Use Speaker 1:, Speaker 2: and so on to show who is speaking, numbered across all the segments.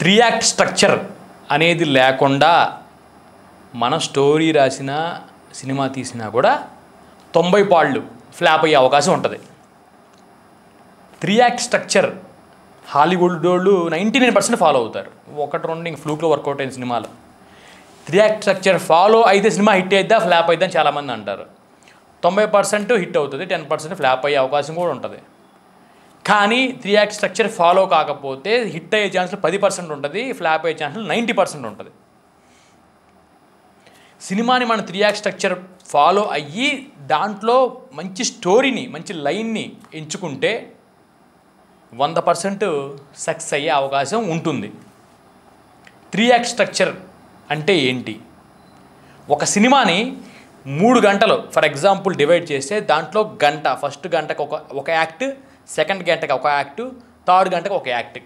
Speaker 1: 3 act structure అనేది లేకుండా మన స్టోరీ రాసిన సినిమా తీసినా కూడా 90 పాళ్ళు ఫ్లాప్ అయ్యే అవకాశం ఉంటుంది. 3 యాక్ట్ స్ట్రక్చర్ హాలీవుడ్ వాళ్ళు 99% ఫాలో అవుతారు. 1-2 ఇంక ఫ్లూక్లో వర్కౌట్ అయిన సినిమాలు. 3 యాక్ట్ స్ట్రక్చర్ ఫాలో అయితే సినిమా హిట్ అయిద్దా ఫ్లాప్ అయిద్దా అని చాలామంది అంటారు. 90% హిట్ అవుతుంది, 10% ఫ్లాప్ అయ్యే అవకాశం కూడా ఉంటుంది. కానీ 3 యాక్ట్ స్ట్రక్చర్ ఫాలో కాకపోతే హిట్ అయ్యే ఛాన్సులు 10% ఉంటుంది, ఫ్లాప్ అయ్యే ఛాన్సులు 90% ఉంటుంది. సినిమాని మన 3 యాక్ట్ స్ట్రక్చర్ ఫాలో అయ్యి దాంట్లో మంచి స్టోరీని మంచి లైన్ని ఎంచుకుంటే 100% సక్సెస్ అయ్యే అవకాశం ఉంటుంది. 3 యాక్ట్ స్ట్రక్చర్ అంటే ఏంటి? ఒక సినిమాని 3 గంటలు ఫర్ ఎగ్జాంపుల్ డివైడ్ చేస్తే దాంట్లో గంట, ఫస్ట్ గంటకు ఒక యాక్ట్, సెకండ్ గంటకి ఒక యాక్ట్, థర్డ్ గంటకి ఒక యాక్ట్,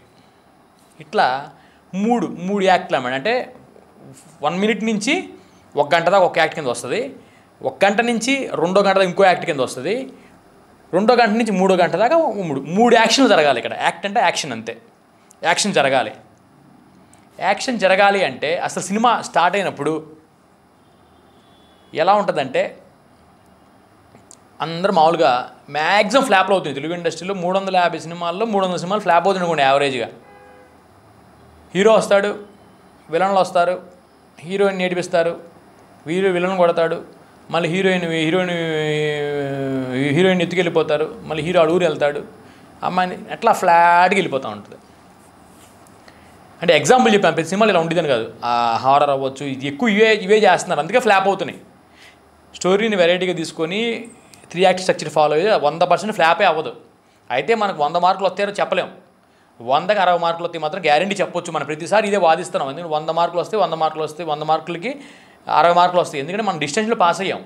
Speaker 1: ఇట్లా మూడు యాక్ట్లు అన్నమాట. అంటే 1 మినిట్ నుంచి 1 గంట దాకా ఒక యాక్ట్ కింద వస్తుంది, 1 గంట నుంచి 2వ గంట దాకా ఇంకో యాక్ట్ కింద వస్తుంది, 2వ గంట నుంచి 3వ గంట దాకా 3 యాక్షన్లు జరగాలి. ఇక్కడ యాక్ట్ అంటే యాక్షన్ అంతే, యాక్షన్ జరగాలి. యాక్షన్ జరగాలి అంటే అసలు సినిమా స్టార్ట్ అయినప్పుడు ఎలా ఉంటుందంటే అందరూ మామూలుగా మ్యాక్సిమం ఫ్లాప్లు అవుతుంది. తెలుగు ఇండస్ట్రీలో 350 సినిమాల్లో 300 సినిమాలు ఫ్లాప్ అవుతుంది అనుకోండి యావరేజ్గా. హీరో వస్తాడు, విలన్లు వస్తారు, హీరోయిన్ నేర్పిస్తారు, విలన్ కొడతాడు, మళ్ళీ హీరోయిన్ ఎత్తుకెళ్ళిపోతారు, మళ్ళీ హీరో అడుగురు వెళ్తాడు, అమ్మాయిని ఎట్లా ఫ్లాట్గా వెళ్ళిపోతూ ఉంటుంది. అంటే ఎగ్జాంపుల్ చెప్పాను, ప్రతి సినిమాలు ఇలా ఉండేదని కాదు. హారర్ అవ్వచ్చు, ఇది ఎక్కువ ఇవే చేస్తున్నారు, అందుకే ఫ్లాప్ అవుతున్నాయి. స్టోరీని వెరైటీగా తీసుకొని 3 యాక్ట్ స్ట్రక్చర్ ఫాలో అయ్యి 100% ఫ్లాపే అవ్వదు. అయితే మనకు 100 మార్కులు వస్తాయో చెప్పలేం, 100కి 60 మార్కులు వస్తే మాత్రం గ్యారంటీ చెప్పొచ్చు. మనం ప్రతిసారి ఇదే వాదిస్తున్నాం, ఎందుకంటే 100 మార్కులు వస్తే 100 మార్కులు వస్తాయి, 100 మార్కులకి 60 మార్కులు వస్తాయి, ఎందుకంటే మనం డిస్టెన్స్లో పాస్ అయ్యాం.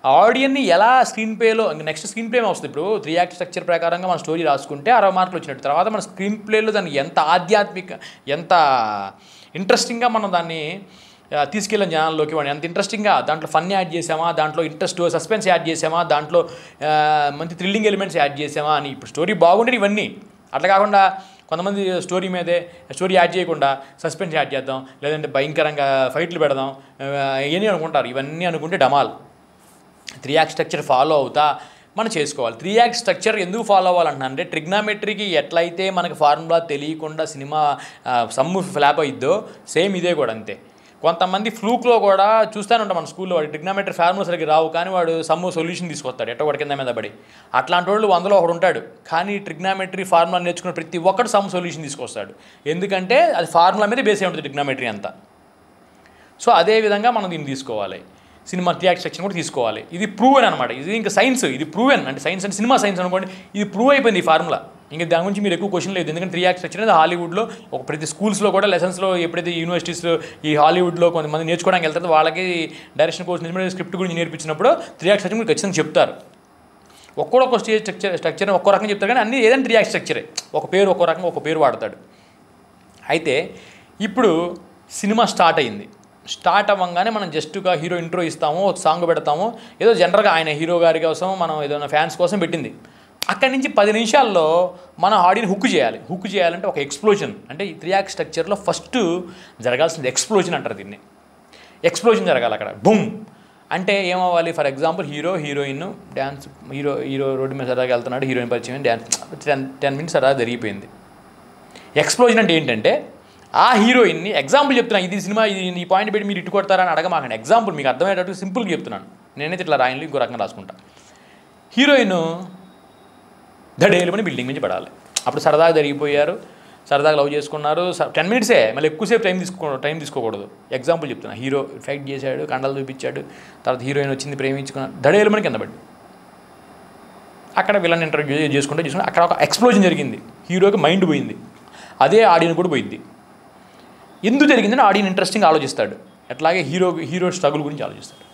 Speaker 1: ఆడియన్ని ఎలా స్క్రీన్ ప్లేలో నెక్స్ట్ స్క్రీన్ ప్లే వస్తుంది. ఇప్పుడు 3 యాక్ట్ స్ట్రక్చర్ ప్రకారంగా మన స్టోరీ రాసుకుంటే 60 మార్కులు వచ్చినట్టు, తర్వాత మన స్క్రీన్ ప్లేలో దాన్ని ఎంత ఆధ్యాత్మిక, ఎంత ఇంట్రెస్టింగ్గా మనం దాన్ని తీసుకెళ్ళాం జనాల్లోకి, వాడిని ఎంత ఇంట్రెస్టింగ్గా దాంట్లో ఫన్ యాడ్ చేసామా, దాంట్లో ఇంట్రెస్ట్ సస్పెన్స్ యాడ్ చేసామా, దాంట్లో మంచి థ్రిల్లింగ్ ఎలిమెంట్స్ యాడ్ చేసామా అని. ఇప్పుడు స్టోరీ బాగుంటుంది ఇవన్నీ, అట్లా కాకుండా కొంతమంది స్టోరీ మీదే స్టోరీ యాడ్ చేయకుండా సస్పెన్స్ యాడ్ చేద్దాం, లేదంటే భయంకరంగా ఫైట్లు పెడదాం, ఇవన్నీ అనుకుంటారు. ఇవన్నీ అనుకుంటే డమాల్. 3 యాక్ట్ స్ట్రక్చర్ ఫాలో అవుతా మనం చేసుకోవాలి. 3 యాక్ట్ స్ట్రక్చర్ ఎందుకు ఫాలో అవ్వాలంటున్నా అంటే ట్రిగ్నామెట్రీకి ఎట్లయితే మనకు ఫార్ములా తెలియకుండా సినిమా సమ్ము ఫ్లాప్ అయిద్దో సేమ్ ఇదే కూడా అంతే. కొంతమంది ఫ్లూక్లో కూడా చూస్తూనే ఉంటాం మన స్కూల్లో, వాడు ట్రిగ్నామెట్రీ ఫార్ములా సరిగ్గా రావు కానీ వాడు సమ్ము సొల్యూషన్ తీసుకొస్తాడు ఎట్టో ఒకటి కింద మీద పడి. అట్లాంటి వాళ్ళు 100లో ఒకడు ఉంటాడు, కానీ ట్రిగ్నామెట్రీ ఫార్ములా నేర్చుకున్న ప్రతి ఒక్కడు సమ్ సొల్యూషన్ తీసుకొస్తాడు, ఎందుకంటే అది ఫార్ములా మీద బేస్ అయి ఉంటుంది ట్రిగ్నామెట్రీ అంతా. సో అదేవిధంగా మనం దీన్ని తీసుకోవాలి, సినిమా 3 యాక్ట్ స్ట్రక్చర్ కూడా తీసుకోవాలి. ఇది ప్రూవెన్ అనమాట, ఇది ఇంకా సైన్స్, ఇది ప్రూవెన్. అంటే సైన్స్ అంటే సినిమా సైన్స్ అనుకోండి, ఇది ప్రూవ్ అయిపోయింది ఈ ఫార్ములా. ఇంకా దాని గురించి మీరు ఎక్కువ క్వశ్చన్ లేదు, ఎందుకంటే 3 యాక్ట్ స్ట్రక్చర్ అనేది హాలీవుడ్లో ఒక ప్రతి స్కూల్స్లో కూడా లెసన్స్లో, ఎప్పుడైతే యూనివర్సిటీస్లో ఈ హాలీవుడ్లో కొంతమంది నేర్చుకోవడానికి వెళ్తారో వాళ్ళకి డైరెక్షన్ కోర్స్ నుంచి స్క్రిప్ట్ గురించి నేర్పించినప్పుడు 3 యాక్ట్ స్ట్రక్చర్ మీరు ఖచ్చితంగా చెప్తారు. ఒక్కొక్క స్టేజ్ స్ట్రక్చర్ ఒక్కో రకంగా చెప్తారు, కానీ అన్ని ఏదైనా 3 యాక్ట్ స్ట్రక్చరే, ఒక పేరు ఒక్కో రకంగా ఒక పేరు వాడతాడు. అయితే ఇప్పుడు సినిమా స్టార్ట్ అయింది, స్టార్ట్ అవ్వగానే మనం జస్ట్గా హీరో ఇంట్రో ఇస్తాము, ఒక సాంగ్ పెడతాము, ఏదో జనరల్గా ఆయన హీరో గారి కోసం మనం ఏదైనా ఫ్యాన్స్ కోసం పెట్టింది. అక్కడి నుంచి 10 నిమిషాల్లో మన ఆడియన్ హుక్ చేయాలి. హుక్ చేయాలంటే ఒక ఎక్స్ప్లోజన్, అంటే ఈ 3 యాక్ట్ స్ట్రక్చర్లో ఫస్ట్ జరగాల్సింది ఎక్స్ప్లోజన్ అంటారు దీన్ని. ఎక్స్ప్లోజన్ జరగాలి అక్కడ, బూమ్ అంటే ఏమవ్వాలి? For example heroine dance, hero road మీద సరదాగా వెళ్తున్నాడు, హీరోయిన్ పరిచయం, డ్యాన్స్ 10 మినిట్స్ సరదా జరిగిపోయింది. ఎక్స్ప్లోజన్ అంటే ఏంటంటే ఆ హీరోయిన్ని, ఎగ్జాంపుల్ చెప్తున్నాను, ఇది సినిమా ఇది ఈ పాయింట్ పెట్టి మీరు ఇటు కొడతారని అడగమాకండి, ఎగ్జాంపుల్ మీకు అర్థమయ్యేటట్టు సింపుల్గా చెప్తున్నాను. నేనైతే ఇట్లా రాయన్లు ఇంకో రకంగా రాసుకుంటా. హీరోయిన్ ధడేలుమని బిల్డింగ్ నుంచి పడాలి, అప్పుడు సరదాగా జరిగిపోయారు, సరదాగా లవ్ చేసుకున్నారు, 10 మినిట్సే, మళ్ళీ ఎక్కువసేపు టైం తీసుకోకూడదు. ఎగ్జాంపుల్ చెప్తున్నా, హీరో ఫైట్ చేశాడు, కండలు చూపించాడు, తర్వాత హీరోయిన్ వచ్చింది, ప్రేమించుకున్నాడు, ధడేలుమని కింద పడి అక్కడ విలన్ ఇంటర్వ్యూ చేసుకుంటే అక్కడ ఒక ఎక్స్ప్లోజన్ జరిగింది, హీరోకి మైండ్ పోయింది, అదే ఆడియన్ కూడా పోయింది. ఎందుకు జరిగిందని ఆడియన్ ఇంట్రెస్టింగ్ ఆలోచిస్తాడు, అట్లాగే హీరో స్ట్రగుల్ గురించి ఆలోచిస్తాడు.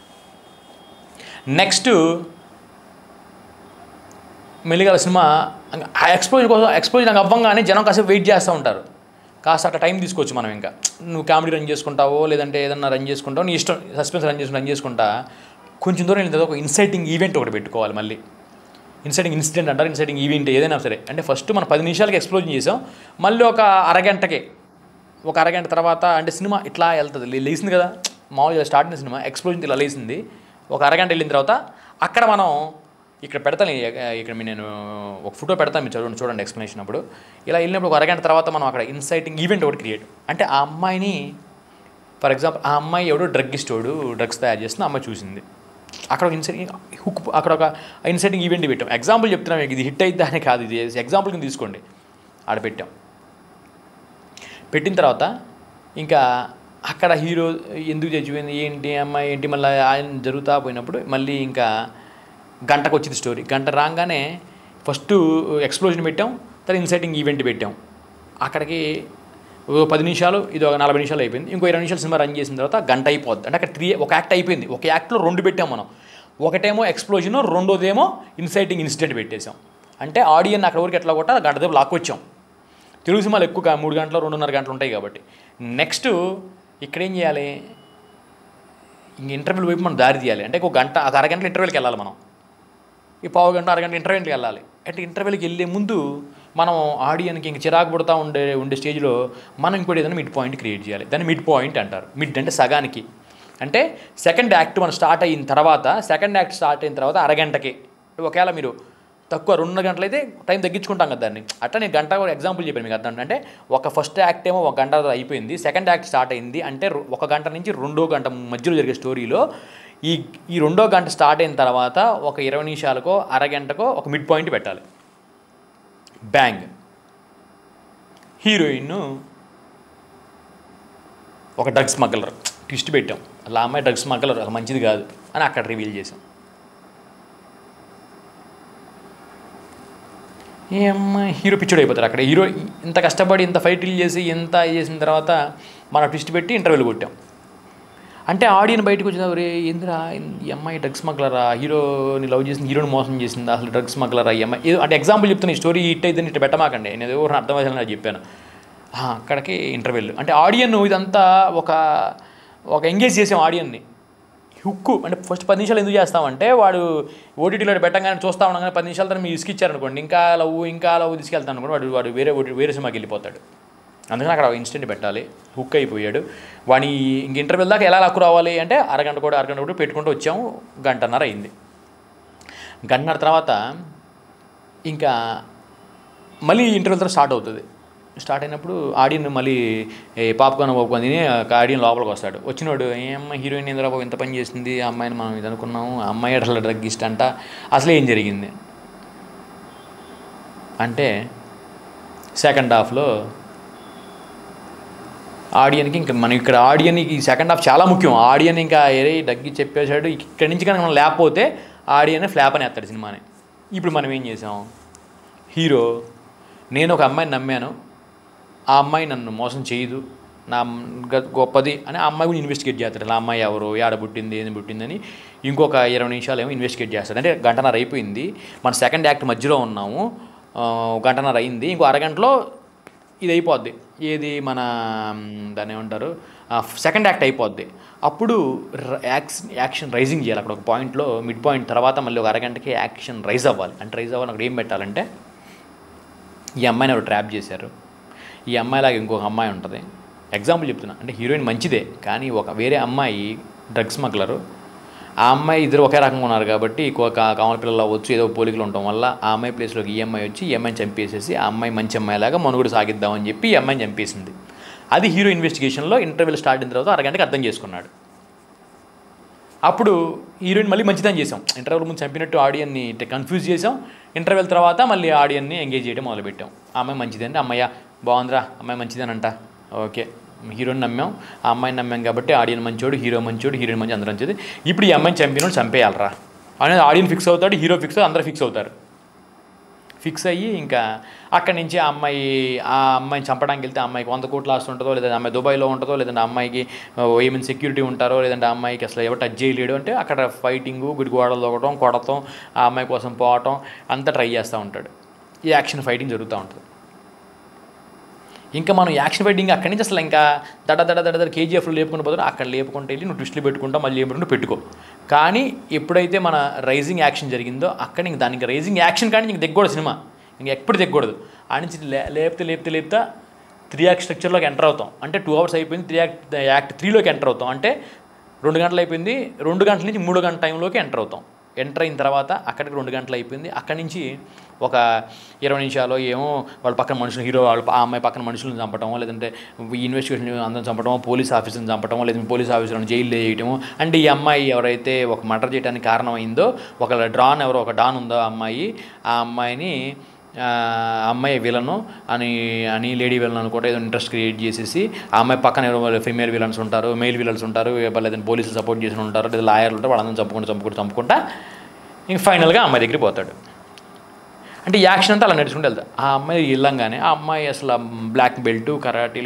Speaker 1: నెక్స్ట్ మెల్లిగా సినిమా ఎక్స్పోజర్ అవ్వంగానే జనం కాసేపు వెయిట్ చేస్తూ ఉంటారు, కాస్త అట్లా టైం తీసుకోవచ్చు మనం. ఇంకా నువ్వు కామెడీ రన్ చేసుకుంటావో లేదంటే ఏదన్నా రన్ చేసుకుంటావో, నీ ఇష్టం, సస్పెన్స్ రన్ చేసుకుంటా కొంచెం దూరం వెళ్ళిన తర్వాత ఒక ఇన్సైటింగ్ ఈవెంట్ ఒకటి పెట్టుకోవాలి. మళ్ళీ ఇన్సైటింగ్ ఇన్సిడెంట్ అంటారు, ఇన్సైటింగ్ ఈవెంట్ ఏదైనా సరే. అంటే ఫస్ట్ మనం 10 నిమిషాలకి ఎక్స్ప్లోజన్ చేసాం, మళ్ళీ ఒక అరగంటకే ఒక అరగంట తర్వాత అంటే సినిమా ఇట్లా వెళ్తుంది, లేచింది కదా మామూలుగా స్టార్ట్ అయిన సినిమా ఎక్స్ప్లోజన్ ఇలా లేచింది. ఒక అరగంట వెళ్ళిన తర్వాత అక్కడ మనం ఇక్కడ పెడతాను, ఇక్కడ నేను ఒక ఫోటో పెడతాను, మీరు చూడండి ఎక్స్ప్లెనేషన్ అప్పుడు. ఇలా వెళ్ళినప్పుడు ఒక అరగంట తర్వాత మనం అక్కడ ఇన్సైటింగ్ ఈవెంట్ ఒకటి క్రియేట్, అంటే ఆ అమ్మాయిని ఫర్ ఎగ్జాంపుల్ ఆ అమ్మాయి ఎవడో డ్రగ్గిస్టోడు డ్రగ్స్ తయారు చేస్తున్న అమ్మాయి చూసింది, అక్కడ ఒక ఇన్సైటింగ్ హుక్, అక్కడ ఒక ఇన్సైటింగ్ ఈవెంట్ పెట్టాం. ఎగ్జాంపుల్ చెప్తున్నాం, ఇది హిట్ అయితే అని కాదు, ఇది ఎగ్జాంపుల్ కింద తీసుకోండి. ఆడ పెట్టాం. పెట్టిన తర్వాత ఇంకా అక్కడ హీరో ఎందుకు చచ్చిపోయింది ఏంటి అమ్మాయి ఏంటి మళ్ళీ ఆయన జరుగుతూ పోయినప్పుడు మళ్ళీ ఇంకా గంటకు వచ్చింది స్టోరీ. గంట రాగానే ఫస్ట్ ఎక్స్ప్లోజన్ పెట్టాం, తర్వాత ఇన్సైటింగ్ ఈవెంట్ పెట్టాం. అక్కడికి 10 నిమిషాలు, ఇది ఒక 40 నిమిషాలు అయిపోయింది. ఇంకో 20 నిమిషాలు సినిమా రన్ చేసిన తర్వాత గంట అయిపోద్ది. అంటే అక్కడ ఒక యాక్ట్ అయిపోయింది. ఒక యాక్ట్లో 2 పెట్టాం మనం. ఒకటేమో ఎక్స్ప్లోజన్, రెండోదేమో ఇన్సైటింగ్ ఇన్సిడెంట్ పెట్టేసాం. అంటే ఆడియన్ అక్కడ వరకు ఎట్లా కొట్టా గంట సేపు లాక్కొచ్చాం. తెలుగు సినిమాలు ఎక్కువ 3 గంటలు 2.5 గంటలు ఉంటాయి కాబట్టి. నెక్స్ట్ ఇక్కడ ఏం చేయాలి, ఇంక ఇంటర్వెల్ వైపు మనం దారి తీయాలి. అంటే ఒక గంట, ఒక అరగంటలో ఇంటర్వెల్కి వెళ్ళాలి మనం. ఈ పావు గంట అరగంట ఇంటర్వెల్కి వెళ్ళాలి. అంటే ఇంటర్వెల్కి వెళ్ళే ముందు మనం ఆడియన్కి ఇంక చిరాకు పడుతూ ఉండే స్టేజ్లో మనం ఇంకోటి ఏదైనా మిడ్ పాయింట్ క్రియేట్ చేయాలి. దాన్ని మిడ్ పాయింట్ అంటారు. మిడ్ అంటే సగానికి. అంటే సెకండ్ యాక్ట్ మనం స్టార్ట్ అయిన తర్వాత, అరగంటకి, ఒకవేళ మీరు తక్కువ 2 గంటలు అయితే టైం తగ్గించుకుంటాం కదా దాన్ని. అట్లా నేను గంట కూడా ఎగ్జాంపుల్ చెప్పాను మీకు అర్థం. అంటే ఒక ఫస్ట్ యాక్ట్ ఏమో 1 గంట అయిపోయింది, సెకండ్ యాక్ట్ స్టార్ట్ అయింది అంటే 1 గంట నుంచి 2వ గంట మధ్యలో జరిగే స్టోరీలో ఈ 2వ గంట స్టార్ట్ అయిన తర్వాత ఒక 20 నిమిషాలకో అరగంటకో ఒక మిడ్ పాయింట్ పెట్టాలి. బ్యాంగ్, హీరోయిన్ ఒక డ్రగ్స్ స్మగ్లర్ ట్విస్ట్ పెట్టాం. అలా అమ్మాయి డ్రగ్స్ స్మగ్లర్, అలా మంచిది కాదు అని అక్కడ రివీల్ చేసాం. ఏ అమ్మాయి హీరో పిచ్చోడు అయిపోతారు. అక్కడ హీరో ఇంత కష్టపడి ఇంత ఫైట్లు చేసి ఎంత చేసిన తర్వాత మనం ట్విస్ట్ పెట్టి ఇంటర్వ్యూలు కొట్టాం. అంటే ఆడియన్ బయటకు వచ్చిన ఏందిరా ఈ అమ్మాయి డ్రగ్స్ స్మగ్లరా, హీరోని లవ్ చేసింది, హీరోని మోసం చేసింది, అసలు డ్రగ్స్ స్మగ్లరా ఈ అమ్మాయి. అంటే ఎగ్జాంపుల్ చెప్తున్నా, ఈ స్టోరీ హిట్ అయితే ఇట్లా పెట్టమాకండి, నేను ఎవరు అర్థమయ్యేలా చెప్పాను. అక్కడికి ఇంటర్వ్యూలు అంటే ఆడియన్ ఇదంతా ఒక ఎంగేజ్ చేసాం ఆడియన్ని. హుక్కు అంటే ఫస్ట్ 10 నిమిషాలు ఎందుకు చేస్తామంటే వాడు ఓటీటీలో పెట్టగానే చూస్తా ఉండగానే 10 నిమిషాల తర్వాత మీరు ఇసుకిచ్చారనుకోండి, ఇంకా లవ్ తీసుకెళ్తాను అనుకోండి, వాడు వేరే సినిమాకి వెళ్ళిపోతాడు. అందుకని అక్కడ ఇన్స్టెంట్ పెట్టాలి. హుక్ అయిపోయాడు వాడిని. ఇంక ఇంటర్వ్యూల దాకా ఎలా లాక్కు రావాలి అంటే అరగంట కూడా పెట్టుకుంటూ వచ్చాము. గంటన్నర అయింది. గంటన్నర తర్వాత ఇంకా మళ్ళీ ఇంటర్వ్యూల తర్వాత స్టార్ట్ అవుతుంది. స్టార్ట్ అయినప్పుడు ఆడియన్ మళ్ళీ పాప్కార్న్ తిని ఆడియన్ లోపలికి వస్తాడు. వచ్చినోడు ఏమన్నా హీరోయిన్ ఎందుకు బాబు ఇంత పని చేసింది, ఆ అమ్మాయిని మనం ఇది అనుకున్నాము, ఆ అమ్మాయి అట్లా డ్రగ్ ఇష్ట అంట, అసలు ఏం జరిగింది అంటే సెకండ్ హాఫ్లో ఆడియన్కి ఇంకా మనం ఇక్కడ ఆడియన్కి సెకండ్ హాఫ్ చాలా ముఖ్యం. ఆడియన్ ఇంకా దగ్గి చెప్పేశాడు, ఇక్కడి నుంచి కనుక మనం లేకపోతే ఆడియన్ ఫ్లాప్ అని వేస్తాడు సినిమాని. ఇప్పుడు మనం ఏం చేసాం, హీరో నేను ఒక అమ్మాయిని నమ్మాను, ఆ అమ్మాయి నన్ను మోసం చేయదు, నా గొప్పది అని ఆ అమ్మాయి కూడా ఇన్వెస్టిగేట్ చేస్తాడు. ఆ అమ్మాయి ఎవరు, ఏడ పుట్టింది, ఏది పుట్టిందని ఇంకొక 20 నిమిషాలు ఏమో ఇన్వెస్టిగేట్ చేస్తాడు. అంటే గంటన్నర అయిపోయింది, మన సెకండ్ యాక్ట్ మధ్యలో ఉన్నాము, గంటన్నర అయింది, ఇంకో అరగంటలో ఇది అయిపోద్ది. ఏది మన దాన్ని ఏమంటారు, సెకండ్ యాక్ట్ అయిపోద్ది. అప్పుడు యాక్షన్ రైజింగ్ చేయాలి. అక్కడ ఒక పాయింట్లో మిడ్ పాయింట్ తర్వాత మళ్ళీ ఒక అరగంటకి యాక్షన్ రైజ్ అవ్వాలి. అంటే రైజ్ అవ్వాలి అక్కడ ఏం పెట్టాలంటే, ఈ అమ్మాయిని ఎవరు ట్రాప్ చేశారు, ఈ అమ్మాయిలాగా ఇంకొక అమ్మాయి ఉంటుంది. ఎగ్జాంపుల్ చెప్తున్నా, అంటే హీరోయిన్ మంచిదే కానీ వేరే అమ్మాయి డ్రగ్స్ స్మగ్లరు, ఆ అమ్మాయి ఇద్దరు ఒకే రకంగా ఉన్నారు కాబట్టి కామన్ పిల్లలు అవ్వచ్చు, ఏదో పోలికలు ఉండటం వల్ల ఆ అమ్మాయి ప్లేస్లోకి ఈ అమ్మాయి వచ్చి ఈ అమ్మాయిని చంపేసేసి ఆ అమ్మాయి మంచి అమ్మాయిలాగా మనుగడ సాగిద్దామని చెప్పి ఈ అమ్మాయిని చంపేసింది. అది హీరో ఇన్వెస్టిగేషన్లో ఇంటర్వ్యూలు స్టార్ట్ అయిన తర్వాత అరగంటకి అర్థం చేసుకున్నాడు. అప్పుడు హీరోయిన్ మళ్ళీ మంచిదని చేసాం. ఇంటర్వ్యూల ముందు చంపినట్టు ఆడియన్ని కన్ఫ్యూజ్ చేసాం. ఇంటర్వ్యూల తర్వాత మళ్ళీ ఆడియన్ని ఎంగేజ్ చేయడం మొదలుపెట్టాం. ఆ అమ్మాయి మంచిదండి, అమ్మాయి బాగుందిరా, అమ్మాయి మంచిదేనంట, ఓకే హీరోని నమ్మాం, ఆ అమ్మాయిని నమ్మాం కాబట్టి ఆడియన్ మంచోడు, హీరో మంచోడు, హీరోయిన్ మంచి, అందరూ మంచిది. ఇప్పుడు ఈ అమ్మాయిని చంపినోడు చంపేయాలరా అనేది ఆడియన్ ఫిక్స్ అవుతాడు, హీరో ఫిక్స్ అవుతాడు, అందరూ ఫిక్స్ అవుతారు. ఫిక్స్ అయ్యి ఇంకా అక్కడి నుంచి ఆ అమ్మాయిని చంపడానికి వెళ్తే ఆ అమ్మాయికి 100 కోట్లు ఆస్తి ఉంటుందో, లేదంటే అమ్మాయి దుబాయ్లో ఉంటుందో, లేదంటే ఆ అమ్మాయికి ఏమైనా సెక్యూరిటీ ఉంటారో, లేదంటే ఆ అమ్మాయికి అసలు ఎవరు టచ్ చేయలేడు అంటే అక్కడ ఫైటింగు, గుడిగోడలు ఒకటం, కొడతాం, ఆ అమ్మాయి కోసం పోవటం అంతా ట్రై చేస్తూ ఉంటాడు. ఈ యాక్షన్ ఫైటింగ్ జరుగుతూ ఉంటుంది. ఇంకా మనం యాక్షన్ ఫైటింగ్ అక్కడి నుంచి అసలు ఇంకా దడ కేజీఎఫ్లో లేపుకుంటూ పోతాడు. అక్కడ లేపుకుంటూ వెళ్ళి నువ్వు ట్విస్ట్లు పెట్టుకుంటా మళ్ళీ ఏమిటో పెట్టుకో. కానీ ఎప్పుడైతే మన రైజింగ్ యాక్షన్ జరిగిందో అక్కడ ఇంక దానికి రైజింగ్ యాక్షన్ కానీ ఇంక దిగ్గకూడదు సినిమా, ఇంక ఎప్పుడు దిగ్గకూడదు. ఆ నుంచి లేపుతా 3 యాక్ట్ స్ట్రక్చర్లోకి ఎంటర్ అవుతాం. అంటే 2 అవర్స్ అయిపోయింది, యాక్ట్ 3లోకి ఎంటర్ అవుతాం. అంటే 2 గంటలు అయిపోయింది, 2 గంటల నుంచి 3 గంటల టైంలోకి ఎంటర్ అవుతాం. ఎంటర్ అయిన తర్వాత అక్కడికి 2 గంటలు అయిపోయింది. అక్కడి నుంచి ఒక 20 నిమిషాలు ఏమో వాళ్ళ పక్కన మనుషులు, హీరో వాళ్ళ ఆ అమ్మాయి పక్కన మనుషులను చంపటమో, లేదంటే ఈ ఇన్వెస్టిగేషన్ అందరం చంపటమో, పోలీస్ ఆఫీసర్ని చంపటమో, లేదంటే పోలీస్ ఆఫీసర్ని జైలు వేయటమో. అంటే ఈ అమ్మాయి ఎవరైతే ఒక మర్డర్ చేయడానికి కారణమైందో, ఒక డాన్ ఉందో ఆ అమ్మాయిని అమ్మాయి విలను అని లేడీ విలన్ అనుకుంటే ఏదో ఇంట్రెస్ట్ క్రియేట్ చేసేసి ఆ అమ్మాయి పక్కన ఎవరో ఫీమేల్ విలన్స్ ఉంటారు, మెయిల్ విలన్స్ ఉంటారు, లేదంటే పోలీసులు సపోర్ట్ చేసి ఉంటారు, లేదా లాయర్లు ఉంటారు, వాళ్ళందరూ చంపుకుంటా ఇంక ఫైనల్గా అమ్మాయి దగ్గరికి పోతాడు. అంటే ఈ యాక్షన్ అంతా అలా నడుచుకుంటూ వెళ్తాడు. ఆ అమ్మాయి వెళ్ళంగానే ఆ అమ్మాయి అసలు బ్లాక్ బెల్ట్,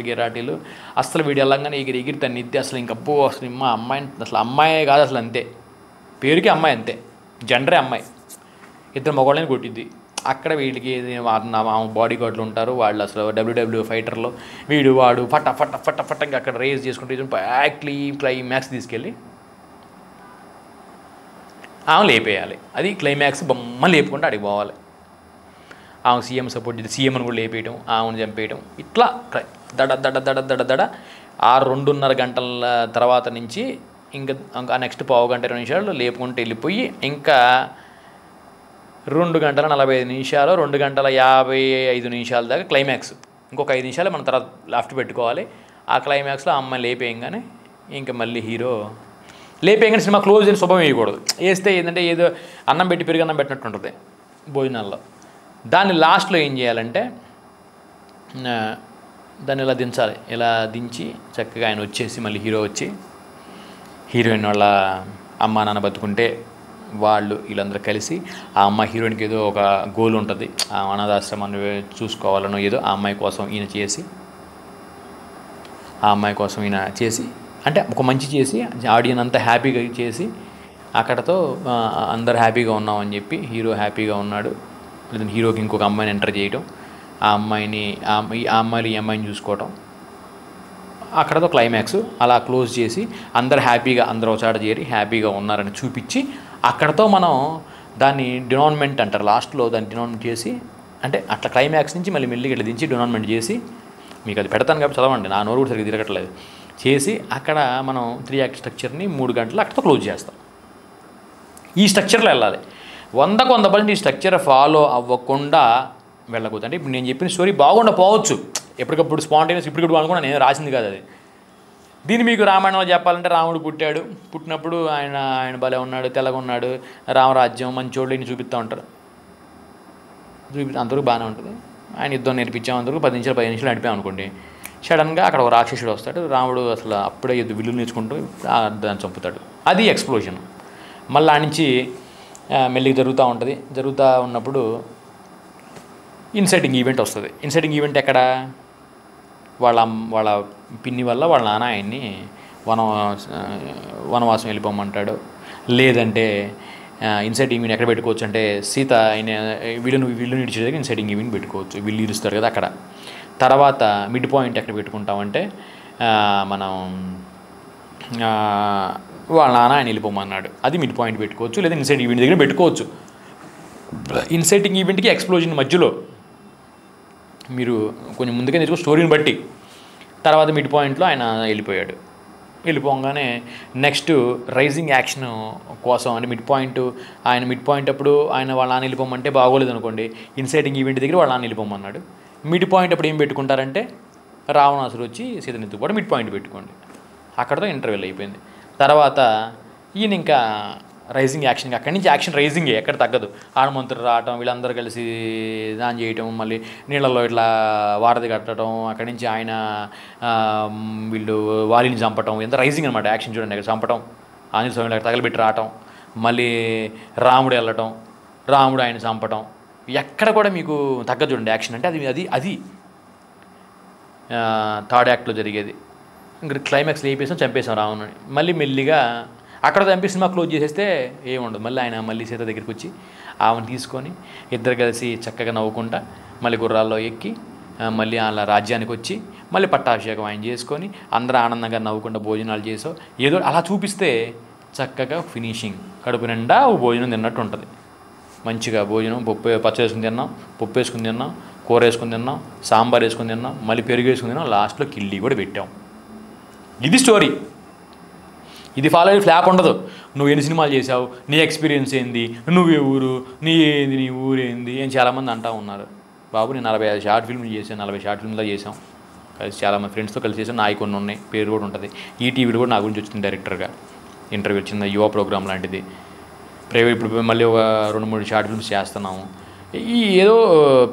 Speaker 1: గిరాటీలు అసలు వీడు వెళ్ళంగానే ఎగిరి తను ఇద్ది అసలు ఇంకబ్బో అసలు మా అమ్మాయిని అసలు అమ్మాయే కాదు అసలు, అంతే పేరుకి అమ్మాయి, అంతే జెండరే అమ్మాయి. 2 మగవాళ్ళని కొట్టిద్ది. అక్కడ వీళ్ళకి బాడీ గార్డులు ఉంటారు, వాళ్ళు అసలు WWE ఫైటర్లో వాడు ఫట్ట ఇంకా అక్కడ రేస్ చేసుకుంటూ క్లైమాక్స్ తీసుకెళ్ళి ఆమె లేపేయాలి. అది క్లైమాక్స్, బొమ్మ లేపుకుంటూ అడిగి పోవాలి. ఆమె సీఎం సపోర్ట్ చేసి సీఎంని కూడా లేపేయటం, ఆమెను చంపేయటం, ఇట్లా దడ ఆ 2.5 గంటల తర్వాత నుంచి ఇంకా నెక్స్ట్ పావు గంట 20 నిమిషాలు లేపుకుంటూ వెళ్ళిపోయి ఇంకా 2 గంటల 45 నిమిషాలు, 2 గంటల 55 నిమిషాల దాకా క్లైమాక్స్. ఇంకొక 5 నిమిషాలు మనం తర్వాత లాఫ్ట్ పెట్టుకోవాలి. ఆ క్లైమాక్స్లో అమ్మాయి లేపేయంగానే ఇంకా మళ్ళీ హీరో లేపేయంగానే సినిమా క్లోజ్ అయిన శుభం వేయకూడదు. వేస్తే ఏంటంటే ఏదో అన్నం పెట్టి పెరుగు అన్నం పెట్టినట్టు ఉంటుంది భోజనాల్లో. దాన్ని లాస్ట్లో ఏం చేయాలంటే దాన్ని ఇలా దించాలి. ఇలా దించి చక్కగా ఆయన వచ్చేసి మళ్ళీ హీరో వచ్చి హీరోయిన్ వాళ్ళ అమ్మా నాన్న బతుకుంటే వీళ్ళందరూ కలిసి ఆ అమ్మాయి హీరోయిన్కి ఏదో ఒక గోల్ ఉంటుంది, ఆ అనాథాశ్రమాన్ని చూసుకోవాలనో ఏదో ఆ అమ్మాయి కోసం ఈయన చేసి అంటే ఒక మంచి చేసి ఆడియన్స్ అంతా హ్యాపీగా చేసి అక్కడతో అందరు హ్యాపీగా ఉన్నామని చెప్పి హీరో హ్యాపీగా ఉన్నాడు. లేదంటే హీరోకి ఇంకొక అమ్మాయిని ఎంటర్ చేయటం, ఆ అమ్మాయిని చూసుకోవటం, అక్కడతో క్లైమాక్స్ అలా క్లోజ్ చేసి అందరు హ్యాపీగా అందరూ ఒక చాట చేరి హ్యాపీగా ఉన్నారని చూపించి అక్కడతో మనం దాన్ని డినాన్మెంట్ అంటారు. లాస్ట్లో దాన్ని డినాన్మెంట్ చేసి అంటే అట్లా క్లైమాక్స్ నుంచి మళ్ళీ మెల్లిగా ఇట్లా దించి డినాన్మెంట్ చేసి మీకు అది పెడతాను కాబట్టి చదవండి, నా నోరు కూడా సరిగ్గా తిరగట్లేదు చేసి అక్కడ మనం 3 యాక్ట్ స్ట్రక్చర్ని 3 గంటలు అక్కడతో క్లోజ్ చేస్తాం. ఈ స్ట్రక్చర్లో వెళ్ళాలి. 100% ఈ స్ట్రక్చర్ ఫాలో అవ్వకుండా వెళ్ళకూడదు. అంటే ఇప్పుడు నేను చెప్పిన స్టోరీ బాగుండకపోవచ్చు, ఎప్పటికప్పుడు స్పాంటేనియస్ ఇప్పుడు అనుకున్నా, నేను రాసింది కాదు అది. దీన్ని మీకు రామాయణంలో చెప్పాలంటే రాముడు పుట్టినప్పుడు ఆయన భలే ఉన్నాడు, తెల్లగా ఉన్నాడు, రామరాజ్యం మంచోళ్ళు ఇన్ని చూపిస్తూ ఉంటారు. అంతవరకు బాగానే ఉంటుంది. ఆయన యుద్ధం నేర్పించాం, అంతవరకు 10 నిమిషాలు 15 నిమిషాలు నడిపాం అనుకోండి. సడన్గా అక్కడ ఒక రాక్షసుడు వస్తాడు, రాముడు అసలు అప్పుడే విల్లు నేర్చుకుంటూ దాన్ని చంపుతాడు. అది ఎక్స్ప్లోజన్. మళ్ళీ ఆ నుంచి మెల్లిగా జరుగుతూ ఉన్నప్పుడు ఇన్సైటింగ్ ఈవెంట్ వస్తుంది. ఇన్సైటింగ్ ఈవెంట్ ఎక్కడ? వాళ్ళ పిన్ని వల్ల వాళ్ళ నాన్న ఆయన్ని వనవాసం వెళ్ళిపోమంటాడు. లేదంటే ఇన్సైటింగ్ ఈవెంట్ ఎక్కడ పెట్టుకోవచ్చు అంటే సీత ఆయన విల్లు నిడిచే దగ్గర ఇన్సైటింగ్ ఈవెంట్ పెట్టుకోవచ్చు. విల్లు ఇరుస్తారు కదా అక్కడ. తర్వాత మిడ్ పాయింట్ ఎక్కడ పెట్టుకుంటామంటే మనం వాళ్ళ నాన్న ఆయన వెళ్ళిపోమన్నాడు, అది మిడ్ పాయింట్ పెట్టుకోవచ్చు. లేదా ఇన్సైటింగ్ ఈవెంట్ దగ్గర పెట్టుకోవచ్చు. ఇన్సైటింగ్ ఈవెంట్కి ఎక్స్ప్లోజన్ మధ్యలో మీరు కొంచెం ముందుగా తెచ్చుకో స్టోరీని బట్టి. తర్వాత మిడ్ పాయింట్లో ఆయన వెళ్ళిపోగానే నెక్స్ట్ రైజింగ్ యాక్షన్ కోసం అంటే మిడ్ పాయింట్ అప్పుడు ఆయన వాళ్ళ నాన్న వెళ్ళిపోమంటే బాగోలేదు అనుకోండి, ఇన్సైటింగ్ ఈవెంట్ దగ్గర వాళ్ళ నాన్న వెళ్ళిపోమన్నాడు. మిడ్ పాయింట్ అప్పుడు ఏం పెట్టుకుంటారంటే రావణాసుడు వచ్చి సీతని ఎత్తుకుపోవడం, మిడ్ పాయింట్ పెట్టుకోండి. అక్కడతో ఇంటర్వెల్ అయిపోయింది. తర్వాత ఈయన ఇంకా రైజింగ్ యాక్షన్, అక్కడి నుంచి యాక్షన్ రైజింగే, ఎక్కడ తగ్గదు. ఆడమంతులు రావటం, వీళ్ళందరూ కలిసి దాని చేయటం, మళ్ళీ నీళ్ళల్లో ఇట్లా వారధి కట్టడం, అక్కడి నుంచి ఆయన వీళ్ళు వాలిని చంపటం, ఎంత రైజింగ్ అనమాట యాక్షన్. చూడండి, అక్కడ చంపటం, ఆంజనేయ స్వామి అక్కడ తగలబెట్టి రావటం, మళ్ళీ రాముడు వెళ్ళటం, రాముడు ఆయన చంపటం, ఎక్కడ కూడా మీకు తగ్గదు చూడండి యాక్షన్. అంటే అది థర్డ్ యాక్ట్లో జరిగేది. ఇంకా క్లైమాక్స్ లేపేసాం, చంపేసాం రావణుని. మళ్ళీ మెల్లిగా అక్కడ చంపి సినిమా క్లోజ్ చేసేస్తే ఏముండదు. మళ్ళీ సీత దగ్గరికి వచ్చి ఆమెను తీసుకొని ఇద్దరు కలిసి చక్కగా నవ్వుకుంటా మళ్ళీ గుర్రాల్లో ఎక్కి మళ్ళీ అలా రాజ్యానికి వచ్చి మళ్ళీ పట్టాభిషేకం ఆయన చేసుకొని అందరూ ఆనందంగా నవ్వుకుంటూ భోజనాలు చేసో ఏదో అలా చూపిస్తే చక్కగా ఫినిషింగ్, కడుపు నిండా భోజనం తిన్నట్టు ఉంటుంది. మంచిగా భోజనం పప్పు వేసుకుని తిన్నాం, కూర వేసుకుని తిన్నాం, సాంబార్ వేసుకుని తిన్నాం, మళ్ళీ పెరుగు వేసుకుని తిన్నాం, లాస్ట్లో కిళ్ళి కూడా పెట్టాం. ఇది స్టోరీ. ఇది ఫాలో అయ్యి ఫ్లాప్ ఉండదు. నువ్వు ఎన్ని సినిమాలు చేసావు, నీ ఎక్స్పీరియన్స్ ఏంది, నువ్వే ఊరు, నీ ఏంది, నీ ఊరేంది అని చాలామంది అంటూ ఉన్నారు. బాబు నేను 45 షార్ట్ ఫిల్మ్లు చేశాను, 40 షార్ట్ ఫిల్మ్లో చేసాం కలిసి, చాలామంది ఫ్రెండ్స్తో కలిసి చేసాం. నాయి కొన్ని ఉన్నాయి, పేరు కూడా ఉంటుంది. ఈటీవీలో కూడా నా గురించి వచ్చింది డైరెక్టర్గా ఇంటర్వ్యూ, చిన్న యువ ప్రోగ్రామ్ లాంటిది. ప్రైవేట్ ఇప్పుడు మళ్ళీ ఒక 2-3 షార్ట్ ఫిల్మ్స్ చేస్తున్నాము. ఈ ఏదో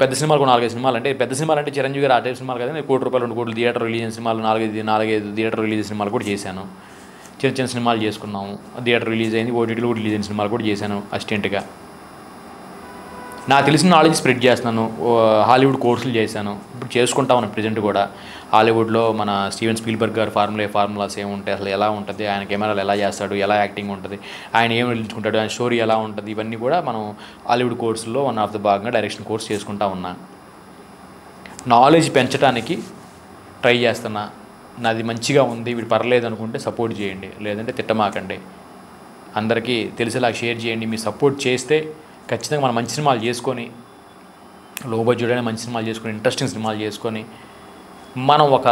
Speaker 1: పెద్ద సినిమాలు 4-5 సినిమాలు, అంటే పెద్ద సినిమాలు అంటే చిరంజీవి గారు ఆ టైప్ సినిమాలు కదా, నేను ₹1 కోటి 2 కోట్లు థియేటర్ రిలీజ్ సినిమాలు 4-5 థియేటర్ రిలీజ్ సినిమాలు కూడా చేశాను. చిన్న సినిమాలు చేసుకున్నాము, థియేటర్ రిలీజ్ అయింది, ఓటీటీలో కూడా రిలీజ్ అయిన సినిమాలు కూడా చేశాను అసిస్టెంట్గా. నాకు తెలిసిన నాలెడ్జ్ స్ప్రెడ్ చేస్తున్నాను. హాలీవుడ్ కోర్సులు చేశాను, ఇప్పుడు చేసుకుంటా ఉన్నాను ప్రెజెంట్ కూడా. హాలీవుడ్లో మన స్టీవెన్ స్పీల్బర్గ్ గారు ఫార్ములాస్ ఏముంటాయి, అసలు ఎలా ఉంటుంది, ఆయన కెమెరాలు ఎలా చేస్తాడు, ఎలా యాక్టింగ్ ఉంటుంది, ఆయన ఏం నిలుచుకుంటాడు, ఆయన స్టోరీ ఎలా ఉంటుంది, ఇవన్నీ కూడా మనం హాలీవుడ్ కోర్సుల్లో వన్ ఆఫ్ ద భాగంగా డైరెక్షన్ కోర్స్ చేసుకుంటా ఉన్నాను. నాలెడ్జ్ పెంచడానికి ట్రై చేస్తున్నా. నాది మంచిగా ఉంది, వీడు పర్లేదు అనుకుంటే సపోర్ట్ చేయండి, లేదంటే తిట్టమాకండి. అందరికీ తెలిసేలా షేర్ చేయండి. మీరు సపోర్ట్ చేస్తే ఖచ్చితంగా మనం మంచి సినిమాలు చేసుకొని, లో బడ్జెట్ అయినా మంచి సినిమాలు చేసుకొని, ఇంట్రెస్టింగ్ సినిమాలు చేసుకొని మనం ఒక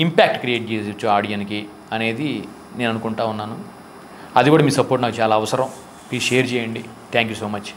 Speaker 1: ఇంపాక్ట్ క్రియేట్ చేయొచ్చు ఆడియన్కి అనేది నేను అనుకుంటా ఉన్నాను. అది కూడా మీ సపోర్ట్ నాకు చాలా అవసరం. ప్లీజ్ షేర్ చేయండి. Thank you so much.